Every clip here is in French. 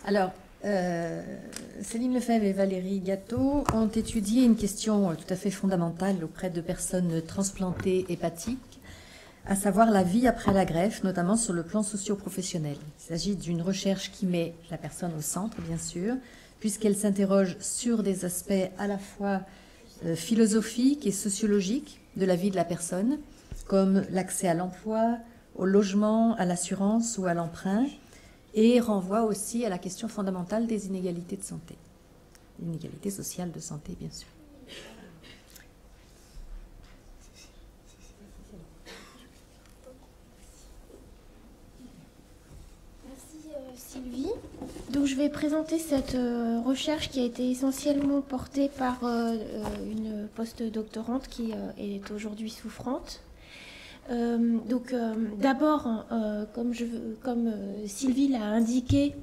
Alors, Céline Lefebvre et Valérie Gâteau ont étudié une question tout à fait fondamentale auprès de personnes transplantées hépatiques, à savoir la vie après la greffe, notamment sur le plan socio-professionnel. Il s'agit d'une recherche qui met la personne au centre, bien sûr, puisqu'elle s'interroge sur des aspects à la fois philosophiques et sociologiques de la vie de la personne, comme l'accès à l'emploi, au logement, à l'assurance ou à l'emprunt, et renvoie aussi à la question fondamentale des inégalités de santé, inégalités sociales de santé, bien sûr. Sylvie. Donc je vais présenter cette recherche qui a été essentiellement portée par une post-doctorante qui est aujourd'hui souffrante. D'abord, comme Sylvie l'a indiqué,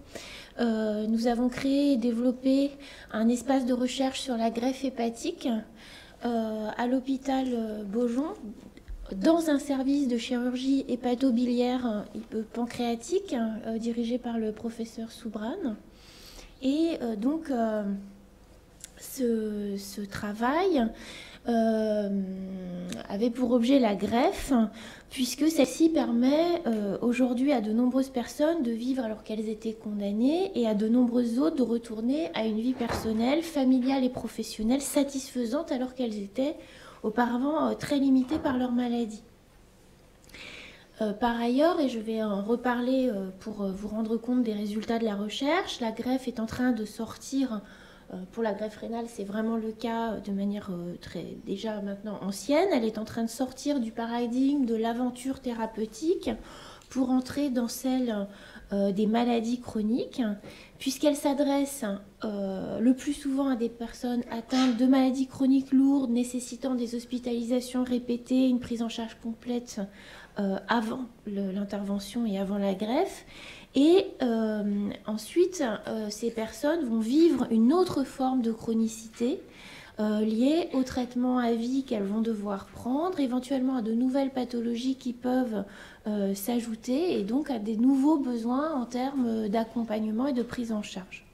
nous avons créé et développé un espace de recherche sur la greffe hépatique à l'hôpital Beaujon, dans un service de chirurgie hépatobiliaire pancréatique dirigé par le professeur Soubran. Et ce travail avait pour objet la greffe, puisque celle-ci permet aujourd'hui à de nombreuses personnes de vivre alors qu'elles étaient condamnées et à de nombreuses autres de retourner à une vie personnelle, familiale et professionnelle satisfaisante alors qu'elles étaient auparavant très limitées par leur maladie. Par ailleurs, et je vais en reparler pour vous rendre compte des résultats de la recherche, la greffe est en train de sortir, pour la greffe rénale c'est vraiment le cas de manière déjà maintenant ancienne, elle est en train de sortir du paradigme de l'aventure thérapeutique pour entrer dans celle des maladies chroniques, puisqu'elle s'adresse le plus souvent à des personnes atteintes de maladies chroniques lourdes, nécessitant des hospitalisations répétées, une prise en charge complète avant l'intervention et avant la greffe. Et ensuite, ces personnes vont vivre une autre forme de chronicité liées au traitement à vie qu'elles vont devoir prendre, éventuellement à de nouvelles pathologies qui peuvent s'ajouter et donc à des nouveaux besoins en termes d'accompagnement et de prise en charge.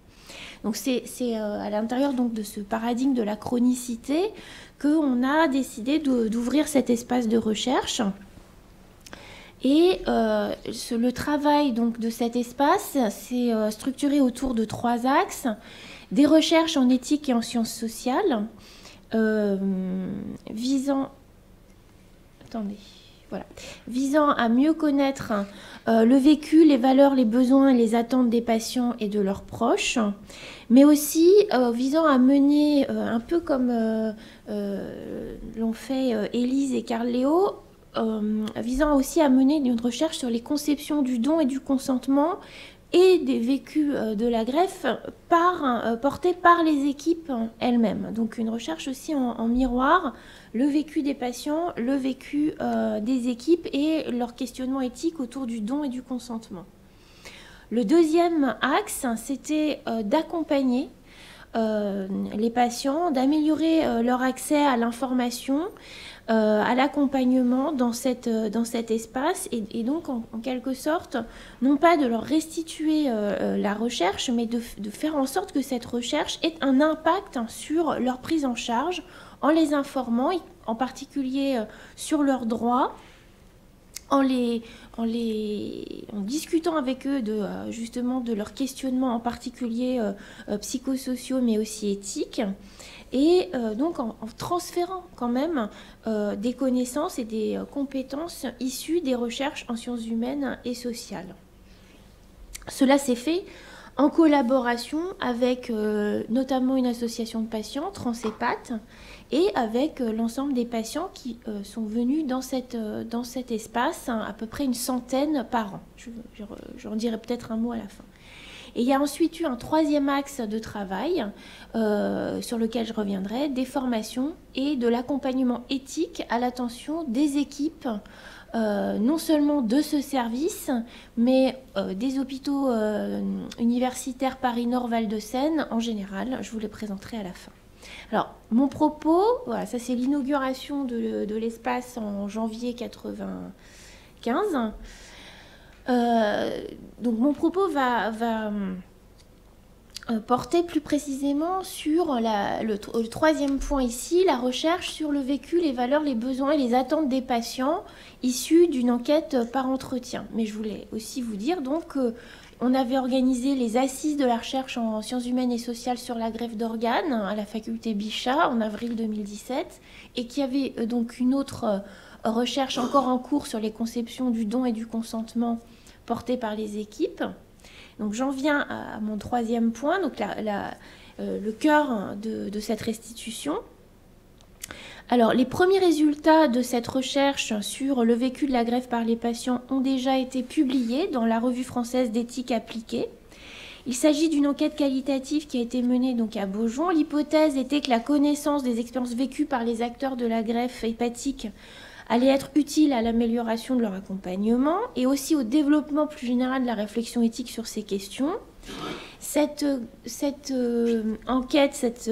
Donc c'est à l'intérieur donc de ce paradigme de la chronicité qu'on a décidé d'ouvrir cet espace de recherche. Et le travail donc, de cet espace s'est structuré autour de 3 axes. Des recherches en éthique et en sciences sociales, visant à mieux connaître le vécu, les valeurs, les besoins et les attentes des patients et de leurs proches, mais aussi visant à mener, un peu comme l'ont fait Élise et Carl Léo, visant aussi à mener une recherche sur les conceptions du don et du consentement et des vécus de la greffe portés par les équipes elles-mêmes. Donc une recherche aussi en miroir, le vécu des patients, le vécu des équipes et leur questionnement éthique autour du don et du consentement. Le deuxième axe, c'était d'accompagner les patients, d'améliorer leur accès à l'information, à l'accompagnement dans cet espace et donc en quelque sorte non pas de leur restituer la recherche mais de faire en sorte que cette recherche ait un impact sur leur prise en charge en les informant en particulier sur leurs droits, en discutant avec eux justement de leurs questionnements en particulier psychosociaux mais aussi éthiques. Et donc en transférant quand même des connaissances et des compétences issues des recherches en sciences humaines et sociales. Cela s'est fait en collaboration avec notamment une association de patients, Transépat, et avec l'ensemble des patients qui sont venus dans cet espace, à peu près une centaine par an. J'en dirai peut-être un mot à la fin. Et il y a ensuite eu un troisième axe de travail sur lequel je reviendrai, des formations et de l'accompagnement éthique à l'attention des équipes, non seulement de ce service, mais des hôpitaux universitaires Paris-Nord, Val-de-Seine en général. Je vous les présenterai à la fin. Alors, mon propos, voilà, ça c'est l'inauguration de l'espace en janvier 1995. Donc mon propos va portait plus précisément sur le troisième point ici, la recherche sur le vécu, les valeurs, les besoins et les attentes des patients issus d'une enquête par entretien. Mais je voulais aussi vous dire donc on avait organisé les assises de la recherche en sciences humaines et sociales sur la greffe d'organes à la faculté Bichat en avril 2017 et qu'il y avait donc une autre recherche encore en cours sur les conceptions du don et du consentement portée par les équipes. Donc j'en viens à mon troisième point, donc le cœur de cette restitution. Alors les premiers résultats de cette recherche sur le vécu de la greffe par les patients ont déjà été publiés dans la Revue française d'éthique appliquée. Il s'agit d'une enquête qualitative qui a été menée donc à Beaujon. L'hypothèse était que la connaissance des expériences vécues par les acteurs de la greffe hépatique allait être utile à l'amélioration de leur accompagnement et aussi au développement plus général de la réflexion éthique sur ces questions. Cette enquête, cette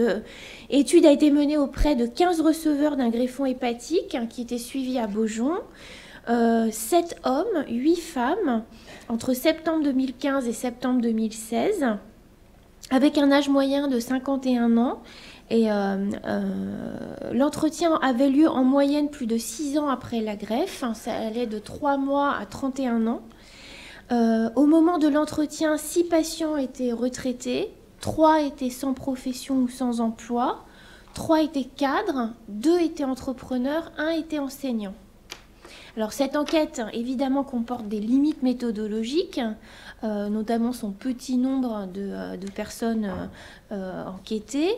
étude a été menée auprès de 15 receveurs d'un greffon hépatique qui était suivi à Beaujon. 7 hommes, 8 femmes, entre septembre 2015 et septembre 2016, avec un âge moyen de 51 ans. Et l'entretien avait lieu en moyenne plus de 6 ans après la greffe. Ça allait de 3 mois à 31 ans. Au moment de l'entretien, 6 patients étaient retraités, 3 étaient sans profession ou sans emploi, 3 étaient cadres, 2 étaient entrepreneurs, 1 était enseignant. Alors cette enquête, évidemment, comporte des limites méthodologiques, notamment son petit nombre de personnes enquêtées.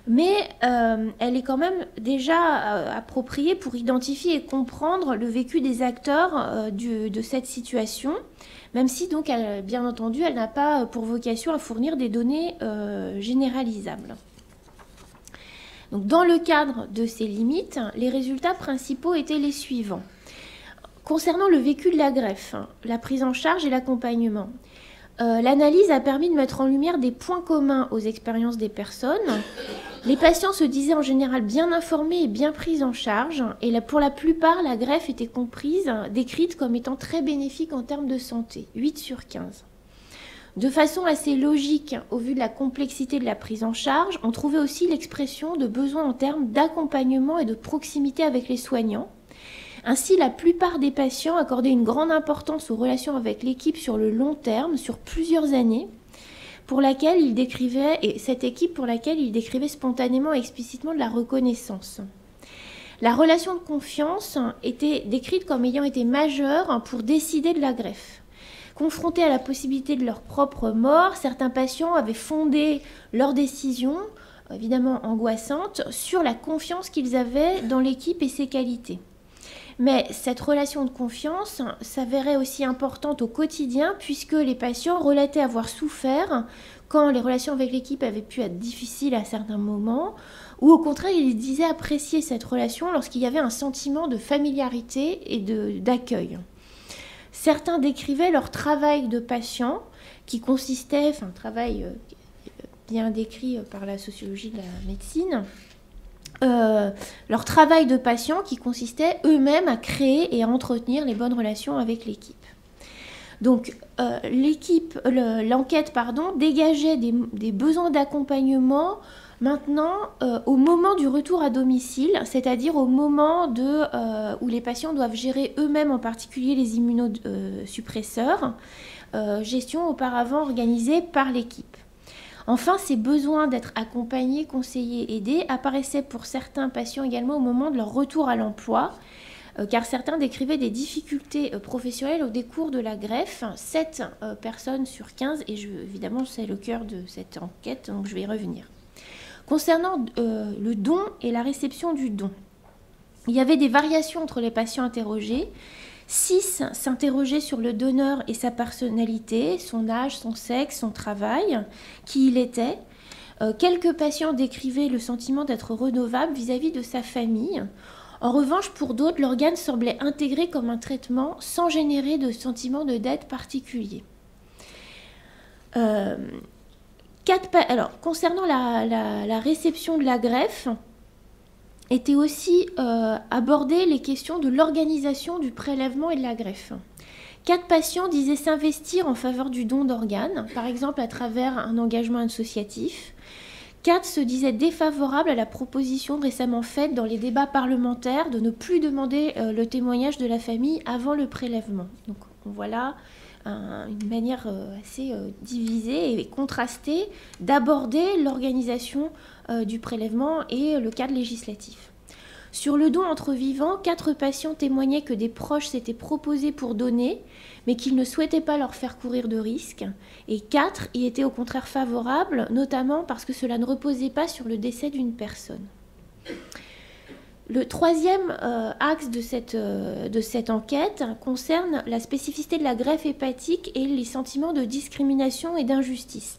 Mais elle est quand même déjà appropriée pour identifier et comprendre le vécu des acteurs de cette situation, même si donc, bien entendu, elle n'a pas pour vocation à fournir des données généralisables. Donc, dans le cadre de ces limites, les résultats principaux étaient les suivants. Concernant le vécu de la greffe, la prise en charge et l'accompagnement, l'analyse a permis de mettre en lumière des points communs aux expériences des personnes. Les patients se disaient en général bien informés et bien pris en charge, et pour la plupart, la greffe était décrite comme étant très bénéfique en termes de santé, 8 sur 15. De façon assez logique, au vu de la complexité de la prise en charge, on trouvait aussi l'expression de besoins en termes d'accompagnement et de proximité avec les soignants. Ainsi, la plupart des patients accordaient une grande importance aux relations avec l'équipe sur le long terme, sur plusieurs années, pour laquelle ils décrivaient, et cette équipe pour laquelle ils décrivaient spontanément et explicitement de la reconnaissance. La relation de confiance était décrite comme ayant été majeure pour décider de la greffe. Confrontés à la possibilité de leur propre mort, certains patients avaient fondé leur décision, évidemment angoissante, sur la confiance qu'ils avaient dans l'équipe et ses qualités. Mais cette relation de confiance s'avérait aussi importante au quotidien puisque les patients relataient avoir souffert quand les relations avec l'équipe avaient pu être difficiles à certains moments, ou au contraire, ils disaient apprécier cette relation lorsqu'il y avait un sentiment de familiarité et d'accueil. Certains décrivaient leur travail de patient qui consistait, un travail bien décrit par la sociologie de la médecine, leur travail de patient qui consistait eux-mêmes à créer et à entretenir les bonnes relations avec l'équipe. Donc l'enquête dégageait des besoins d'accompagnement maintenant au moment du retour à domicile, c'est-à-dire au moment où les patients doivent gérer eux-mêmes en particulier les immunosuppresseurs, gestion auparavant organisée par l'équipe. Enfin, ces besoins d'être accompagnés, conseillés, aidés apparaissaient pour certains patients également au moment de leur retour à l'emploi, car certains décrivaient des difficultés professionnelles au décours de la greffe, 7 personnes sur 15, et évidemment c'est le cœur de cette enquête, donc je vais y revenir. Concernant le don et la réception du don, il y avait des variations entre les patients interrogés. 6 s'interrogeaient sur le donneur et sa personnalité, son âge, son sexe, son travail, qui il était. Quelques patients décrivaient le sentiment d'être redevable vis-à-vis de sa famille. En revanche, pour d'autres, l'organe semblait intégré comme un traitement sans générer de sentiment de dette particulier. Alors, concernant la réception de la greffe, étaient aussi abordées les questions de l'organisation du prélèvement et de la greffe. 4 patients disaient s'investir en faveur du don d'organes, par exemple à travers un engagement associatif. 4 se disaient défavorables à la proposition récemment faite dans les débats parlementaires de ne plus demander le témoignage de la famille avant le prélèvement. Donc voilà une manière assez divisée et contrastée d'aborder l'organisation du prélèvement et le cadre législatif. Sur le don entre vivants, 4 patients témoignaient que des proches s'étaient proposés pour donner, mais qu'ils ne souhaitaient pas leur faire courir de risques. Et 4 y étaient au contraire favorables, notamment parce que cela ne reposait pas sur le décès d'une personne. Le troisième axe de cette enquête concerne la spécificité de la greffe hépatique et les sentiments de discrimination et d'injustice.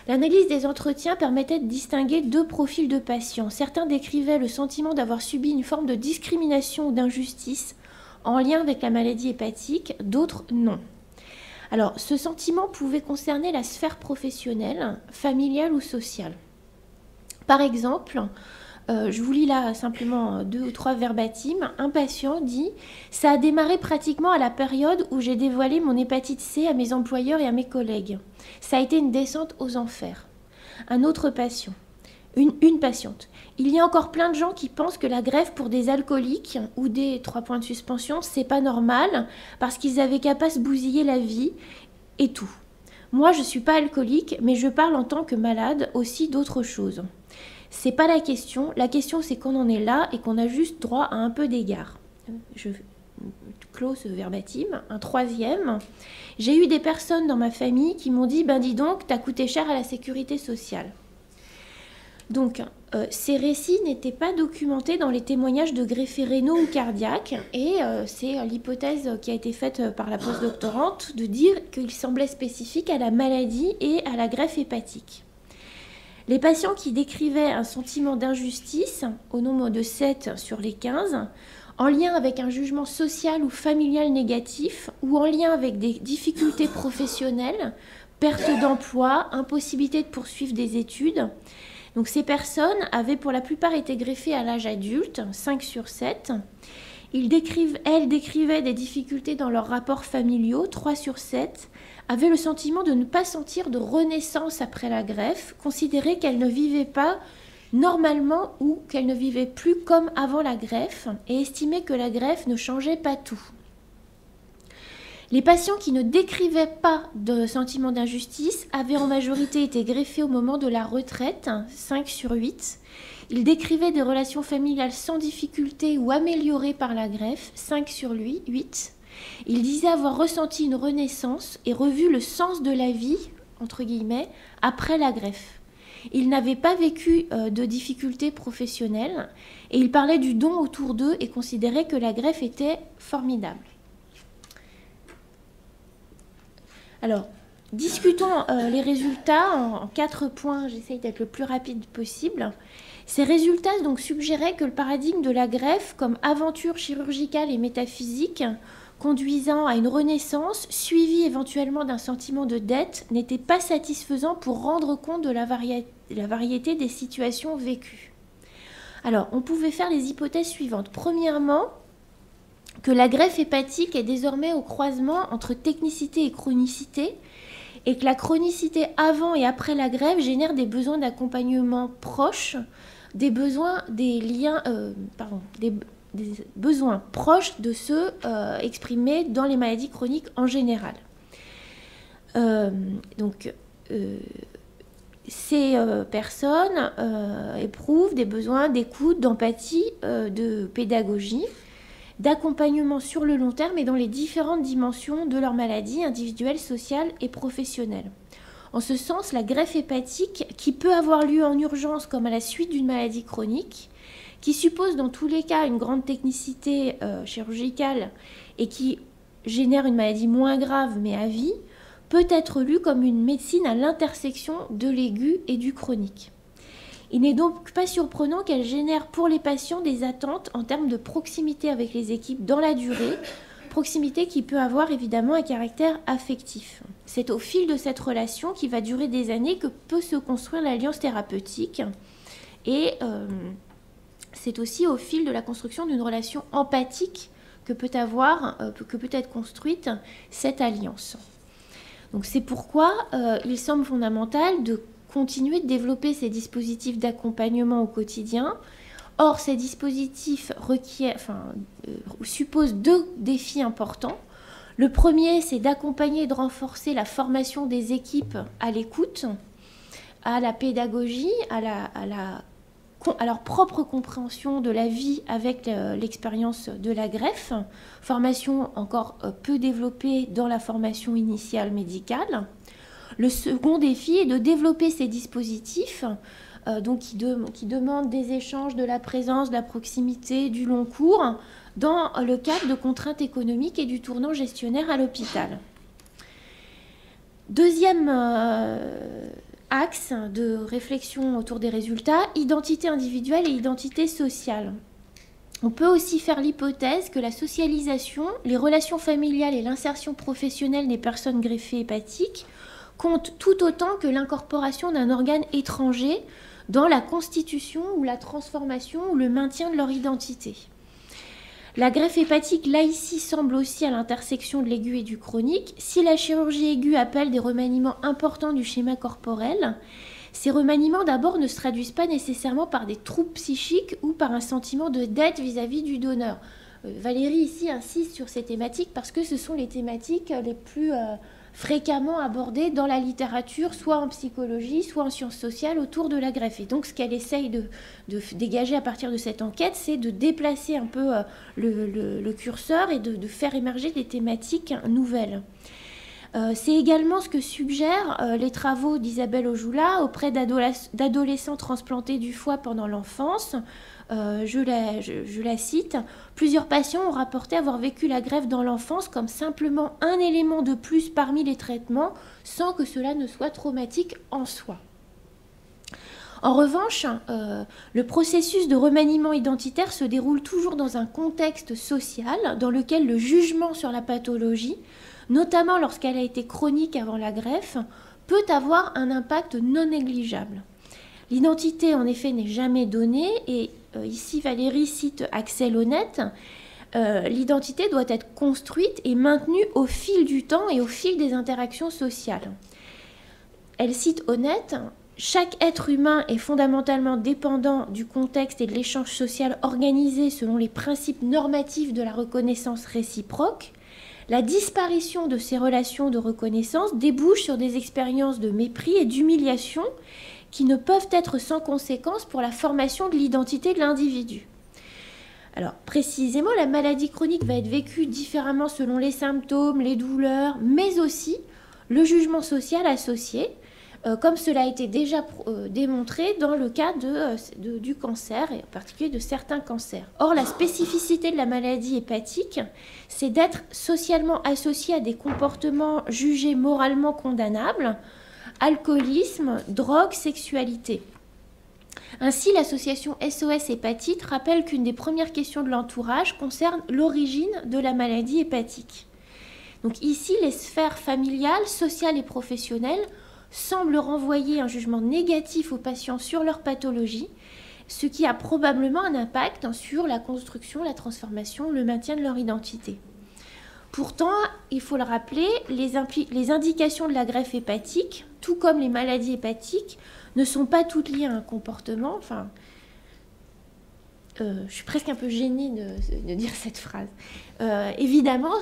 L'analyse des entretiens permettait de distinguer 2 profils de patients. Certains décrivaient le sentiment d'avoir subi une forme de discrimination ou d'injustice en lien avec la maladie hépatique, d'autres non. Alors, ce sentiment pouvait concerner la sphère professionnelle, familiale ou sociale. Par exemple, je vous lis là simplement 2 ou 3 verbatims. Un patient dit « Ça a démarré pratiquement à la période où j'ai dévoilé mon hépatite C à mes employeurs et à mes collègues. Ça a été une descente aux enfers. » Un autre patient, une patiente. « Il y a encore plein de gens qui pensent que la greffe pour des alcooliques ou des 3 points de suspension, c'est pas normal parce qu'ils avaient qu'à pas se bousiller la vie et tout. Moi, je suis pas alcoolique, mais je parle en tant que malade aussi d'autres choses. C'est pas la question c'est qu'on en est là et qu'on a juste droit à un peu d'égard. » Je clôt ce verbatim. Un troisième. « J'ai eu des personnes dans ma famille qui m'ont dit « Ben dis donc, t'as coûté cher à la sécurité sociale. » Donc, ces récits n'étaient pas documentés dans les témoignages de greffés rénaux ou cardiaques et c'est l'hypothèse qui a été faite par la postdoctorante de dire qu'il semblait spécifique à la maladie et à la greffe hépatique. Les patients qui décrivaient un sentiment d'injustice, au nombre de 7 sur les 15, en lien avec un jugement social ou familial négatif, ou en lien avec des difficultés professionnelles, perte d'emploi, impossibilité de poursuivre des études. Donc ces personnes avaient pour la plupart été greffées à l'âge adulte, 5 sur 7. Elles décrivaient des difficultés dans leurs rapports familiaux, 3 sur 7, avaient le sentiment de ne pas sentir de renaissance après la greffe, considéraient qu'elles ne vivaient pas normalement ou qu'elles ne vivaient plus comme avant la greffe et estimaient que la greffe ne changeait pas tout. Les patients qui ne décrivaient pas de sentiment d'injustice avaient en majorité été greffés au moment de la retraite, 5 sur 8. Ils décrivaient des relations familiales sans difficulté ou améliorées par la greffe, 5 sur 8. Ils disaient avoir ressenti une renaissance et revu le sens de la vie, entre guillemets, après la greffe. Ils n'avaient pas vécu de difficultés professionnelles et ils parlaient du don autour d'eux et considéraient que la greffe était formidable. Alors, discutons les résultats en 4 points, j'essaye d'être le plus rapide possible. Ces résultats donc suggéraient que le paradigme de la greffe comme aventure chirurgicale et métaphysique conduisant à une renaissance, suivie éventuellement d'un sentiment de dette, n'était pas satisfaisant pour rendre compte de la variété des situations vécues. Alors, on pouvait faire les hypothèses suivantes. Premièrement, que la greffe hépatique est désormais au croisement entre technicité et chronicité, et que la chronicité avant et après la greffe génère des besoins d'accompagnement proches, des besoins proches de ceux exprimés dans les maladies chroniques en général. Ces personnes éprouvent des besoins d'écoute, d'empathie, de pédagogie, d'accompagnement sur le long terme et dans les différentes dimensions de leur maladie individuelle, sociale et professionnelle. En ce sens, la greffe hépatique, qui peut avoir lieu en urgence comme à la suite d'une maladie chronique, qui suppose dans tous les cas une grande technicité chirurgicale et qui génère une maladie moins grave mais à vie, peut être lue comme une médecine à l'intersection de l'aigu et du chronique. Il n'est donc pas surprenant qu'elle génère pour les patients des attentes en termes de proximité avec les équipes dans la durée, proximité qui peut avoir évidemment un caractère affectif. C'est au fil de cette relation qui va durer des années que peut se construire l'alliance thérapeutique et c'est aussi au fil de la construction d'une relation empathique que peut être construite cette alliance. Donc c'est pourquoi il semble fondamental de continuer de développer ces dispositifs d'accompagnement au quotidien. Or, ces dispositifs supposent 2 défis importants. Le premier, c'est d'accompagner et de renforcer la formation des équipes à l'écoute, à la pédagogie, à leur propre compréhension de la vie avec l'expérience de la greffe, formation encore peu développée dans la formation initiale médicale. Le second défi est de développer ces dispositifs qui demandent des échanges, de la présence, de la proximité, du long cours, dans le cadre de contraintes économiques et du tournant gestionnaire à l'hôpital. Deuxième axe de réflexion autour des résultats, identité individuelle et identité sociale. On peut aussi faire l'hypothèse que la socialisation, les relations familiales et l'insertion professionnelle des personnes greffées hépatiques comptent tout autant que l'incorporation d'un organe étranger dans la constitution ou la transformation ou le maintien de leur identité. La greffe hépatique, là ici, semble aussi à l'intersection de l'aigu et du chronique. Si la chirurgie aiguë appelle des remaniements importants du schéma corporel, ces remaniements d'abord ne se traduisent pas nécessairement par des troubles psychiques ou par un sentiment de dette vis-à-vis du donneur. Valérie ici insiste sur ces thématiques parce que ce sont les thématiques les plus fréquemment abordées dans la littérature, soit en psychologie, soit en sciences sociales, autour de la greffe. Et donc ce qu'elle essaye de dégager à partir de cette enquête, c'est de déplacer un peu le curseur et de faire émerger des thématiques nouvelles. C'est également ce que suggèrent les travaux d'Isabelle Ojoula auprès d'adolescents transplantés du foie pendant l'enfance. Je la cite. Plusieurs patients ont rapporté avoir vécu la greffe dans l'enfance comme simplement un élément de plus parmi les traitements, sans que cela ne soit traumatique en soi. En revanche, le processus de remaniement identitaire se déroule toujours dans un contexte social dans lequel le jugement sur la pathologie, notamment lorsqu'elle a été chronique avant la greffe, peut avoir un impact non négligeable. L'identité, en effet, n'est jamais donnée, et ici Valérie cite Axel Honneth, l'identité doit être construite et maintenue au fil du temps et au fil des interactions sociales. Elle cite Honneth, « Chaque être humain est fondamentalement dépendant du contexte et de l'échange social organisé selon les principes normatifs de la reconnaissance réciproque. La disparition de ces relations de reconnaissance débouche sur des expériences de mépris et d'humiliation qui ne peuvent être sans conséquence pour la formation de l'identité de l'individu. » Alors, précisément, la maladie chronique va être vécue différemment selon les symptômes, les douleurs, mais aussi le jugement social associé, comme cela a été déjà démontré dans le cas du cancer, et en particulier de certains cancers. Or, la spécificité de la maladie hépatique, c'est d'être socialement associée à des comportements jugés moralement condamnables, alcoolisme, drogue, sexualité. Ainsi, l'association SOS Hépatite rappelle qu'une des premières questions de l'entourage concerne l'origine de la maladie hépatique. Donc ici, les sphères familiales, sociales et professionnelles semblent renvoyer un jugement négatif aux patients sur leur pathologie, ce qui a probablement un impact sur la construction, la transformation, le maintien de leur identité. Pourtant, il faut le rappeler, les indications de la greffe hépatique, tout comme les maladies hépatiques, ne sont pas toutes liées à un comportement. Enfin, je suis presque un peu gênée de dire cette phrase. Évidemment,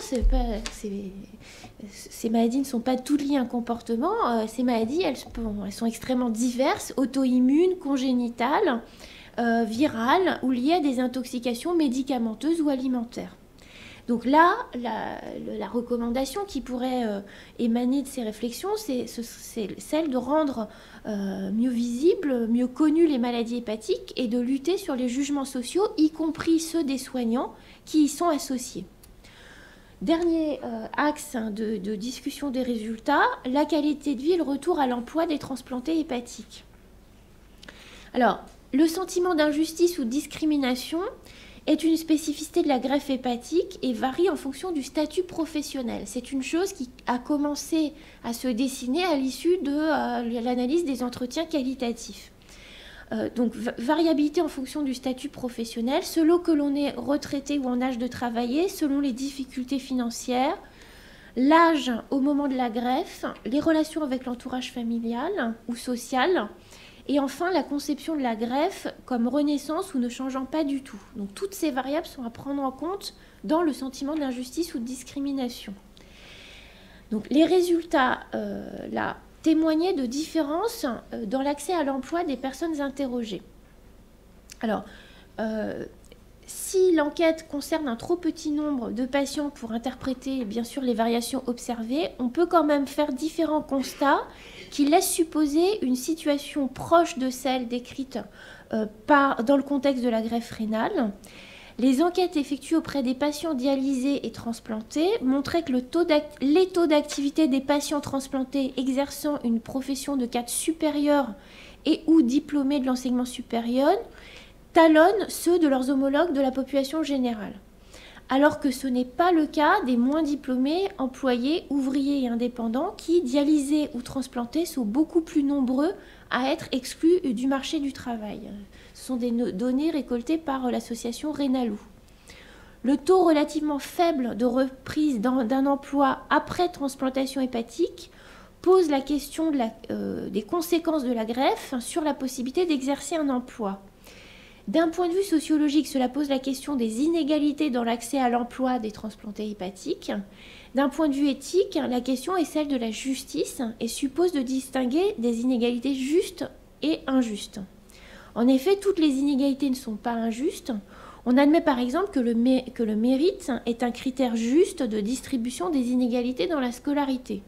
ces maladies ne sont pas toutes liées à un comportement. Ces maladies, elles sont extrêmement diverses, auto-immunes, congénitales, virales ou liées à des intoxications médicamenteuses ou alimentaires. Donc là, la recommandation qui pourrait émaner de ces réflexions, c'est celle de rendre mieux visibles, mieux connues les maladies hépatiques et de lutter sur les jugements sociaux, y compris ceux des soignants qui y sont associés. Dernier axe de discussion des résultats, la qualité de vie et le retour à l'emploi des transplantés hépatiques. Alors, le sentiment d'injustice ou de discrimination est une spécificité de la greffe hépatique et varie en fonction du statut professionnel. C'est une chose qui a commencé à se dessiner à l'issue de l'analyse des entretiens qualitatifs. Donc variabilité en fonction du statut professionnel, selon que l'on est retraité ou en âge de travailler, selon les difficultés financières, l'âge au moment de la greffe, les relations avec l'entourage familial ou social, et enfin la conception de la greffe comme renaissance ou ne changeant pas du tout. Donc toutes ces variables sont à prendre en compte dans le sentiment d'injustice ou de discrimination. Donc les résultats, là, témoignaient de différences dans l'accès à l'emploi des personnes interrogées. Alors, si l'enquête concerne un trop petit nombre de patients pour interpréter bien sûr les variations observées, on peut quand même faire différents constats qui laissent supposer une situation proche de celle décrite dans le contexte de la greffe rénale. Les enquêtes effectuées auprès des patients dialysés et transplantés montraient que les taux d'activité des patients transplantés exerçant une profession de cadre supérieur et ou diplômés de l'enseignement supérieur talonnent ceux de leurs homologues de la population générale. Alors que ce n'est pas le cas des moins diplômés, employés, ouvriers et indépendants qui, dialysés ou transplantés, sont beaucoup plus nombreux à être exclus du marché du travail. Ce sont des données récoltées par l'association Renalou. Le taux relativement faible de reprise d'un emploi après transplantation hépatique pose la question des conséquences de la greffe sur la possibilité d'exercer un emploi. D'un point de vue sociologique, cela pose la question des inégalités dans l'accès à l'emploi des transplantés hépatiques. D'un point de vue éthique, la question est celle de la justice et suppose de distinguer des inégalités justes et injustes. En effet, toutes les inégalités ne sont pas injustes. On admet par exemple que le mérite est un critère juste de distribution des inégalités dans la scolarité.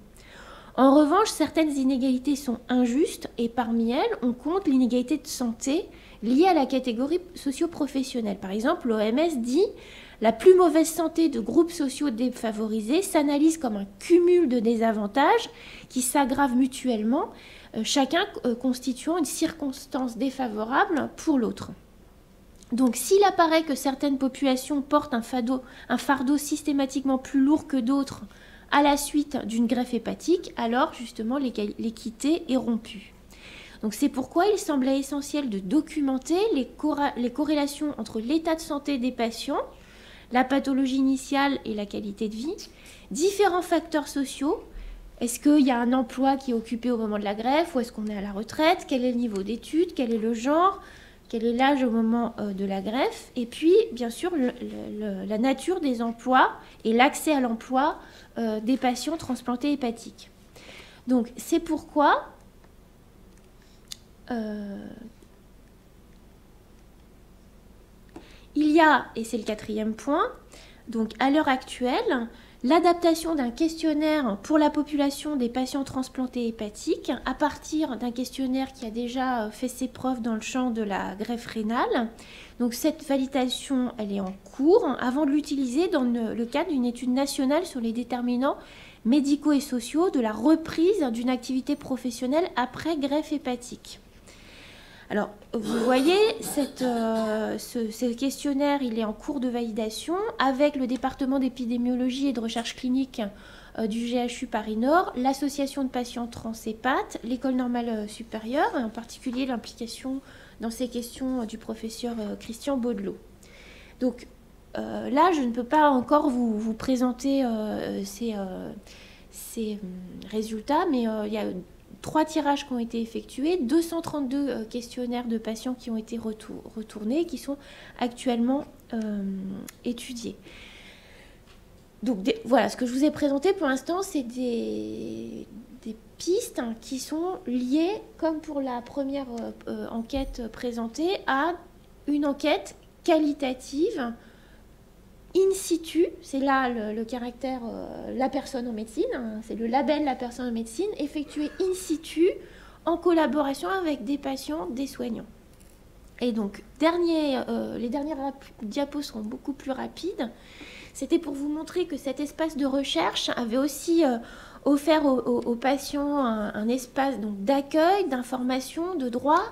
En revanche, certaines inégalités sont injustes et parmi elles, on compte l'inégalité de santé liée à la catégorie socio-professionnelle. Par exemple, l'OMS dit « La plus mauvaise santé de groupes sociaux défavorisés s'analyse comme un cumul de désavantages qui s'aggravent mutuellement, chacun constituant une circonstance défavorable pour l'autre. » Donc, s'il apparaît que certaines populations portent un fardeau systématiquement plus lourd que d'autres à la suite d'une greffe hépatique, alors justement l'équité est rompue. Donc c'est pourquoi il semblait essentiel de documenter les corrélations entre l'état de santé des patients, la pathologie initiale et la qualité de vie, différents facteurs sociaux. Est-ce qu'il y a un emploi qui est occupé au moment de la greffe ou est-ce qu'on est à la retraite? Quel est le niveau d'études? Quel est le genre? Quel est l'âge au moment de la greffe? Et puis, bien sûr, la nature des emplois et l'accès à l'emploi des patients transplantés hépatiques. Donc, c'est pourquoi il y a, et c'est le quatrième point, donc à l'heure actuelle, l'adaptation d'un questionnaire pour la population des patients transplantés hépatiques à partir d'un questionnaire qui a déjà fait ses preuves dans le champ de la greffe rénale. Donc cette validation, elle est en cours avant de l'utiliser dans le cadre d'une étude nationale sur les déterminants médicaux et sociaux de la reprise d'une activité professionnelle après greffe hépatique. Alors, vous voyez, ce questionnaire, il est en cours de validation avec le département d'épidémiologie et de recherche clinique du GHU Paris-Nord, l'association de patients trans-hépates, l'école normale supérieure, et en particulier l'implication dans ces questions du professeur Christian Baudelot. Donc, là, je ne peux pas encore vous présenter ces résultats, mais il y a 3 tirages qui ont été effectués, 232 questionnaires de patients qui ont été retournés, qui sont actuellement étudiés. Donc voilà, ce que je vous ai présenté pour l'instant, c'est des pistes qui sont liées, comme pour la première enquête présentée, à une enquête qualitative in situ, c'est là le caractère la personne en médecine, hein, c'est le label la personne en médecine, effectué in situ en collaboration avec des patients, des soignants. Et donc, les dernières diapos seront beaucoup plus rapides. C'était pour vous montrer que cet espace de recherche avait aussi offert aux patients un espace d'accueil, d'information, de droit.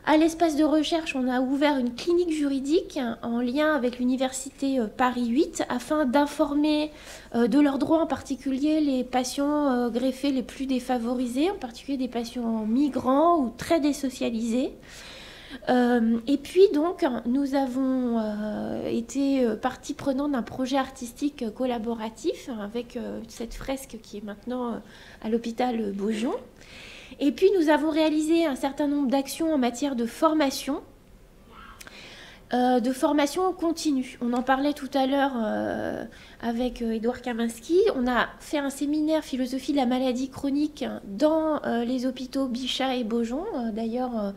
À l'espace de recherche, on a ouvert une clinique juridique en lien avec l'université Paris 8 afin d'informer de leurs droits, en particulier les patients greffés les plus défavorisés, en particulier des patients migrants ou très désocialisés. Et puis donc, nous avons été partie prenante d'un projet artistique collaboratif avec cette fresque qui est maintenant à l'hôpital Beaujon. Et puis nous avons réalisé un certain nombre d'actions en matière de formation continue. On en parlait tout à l'heure avec Édouard Kaminski. On a fait un séminaire philosophie de la maladie chronique dans les hôpitaux Bichat et Beaujon. D'ailleurs,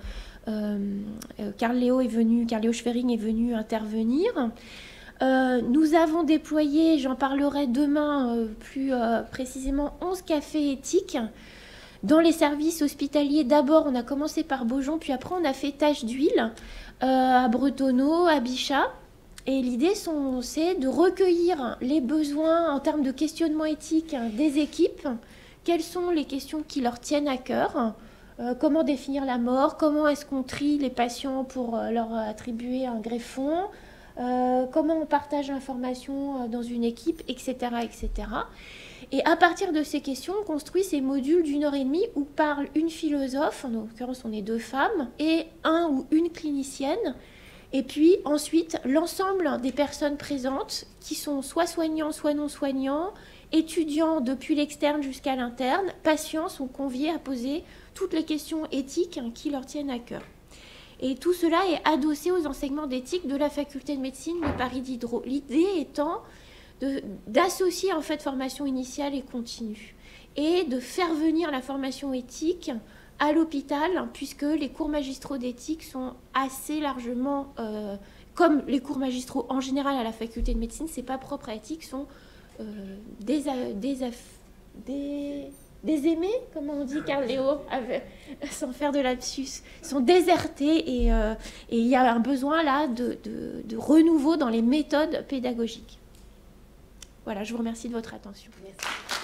Carl-Léo Schwering est venu intervenir. Nous avons déployé, j'en parlerai demain plus précisément, 11 cafés éthiques dans les services hospitaliers. D'abord, on a commencé par Beaujon, puis après, on a fait Tache d'huile à Bretonneau, à Bichat. Et l'idée, c'est de recueillir les besoins en termes de questionnement éthique des équipes. Quelles sont les questions qui leur tiennent à cœur ? Comment définir la mort? Comment est-ce qu'on trie les patients pour leur attribuer un greffon? Comment on partage l'information dans une équipe, etc., etc. Et à partir de ces questions, on construit ces modules d'1h30 où parle une philosophe, en l'occurrence on est 2 femmes, et un ou une clinicienne. Et puis ensuite, l'ensemble des personnes présentes, qui sont soit soignants, soit non soignants, étudiants depuis l'externe jusqu'à l'interne, patients, sont conviés à poser toutes les questions éthiques qui leur tiennent à cœur. Et tout cela est adossé aux enseignements d'éthique de la faculté de médecine de Paris Diderot. L'idée étant d'associer en fait formation initiale et continue et de faire venir la formation éthique à l'hôpital, puisque les cours magistraux d'éthique sont assez largement, comme les cours magistraux en général à la faculté de médecine, c'est pas propre à éthique, sont désaimés, comment on dit, Carl-Léo, sans faire de lapsus, sont désertés et il y a un besoin là de renouveau dans les méthodes pédagogiques. Voilà, je vous remercie de votre attention. Merci.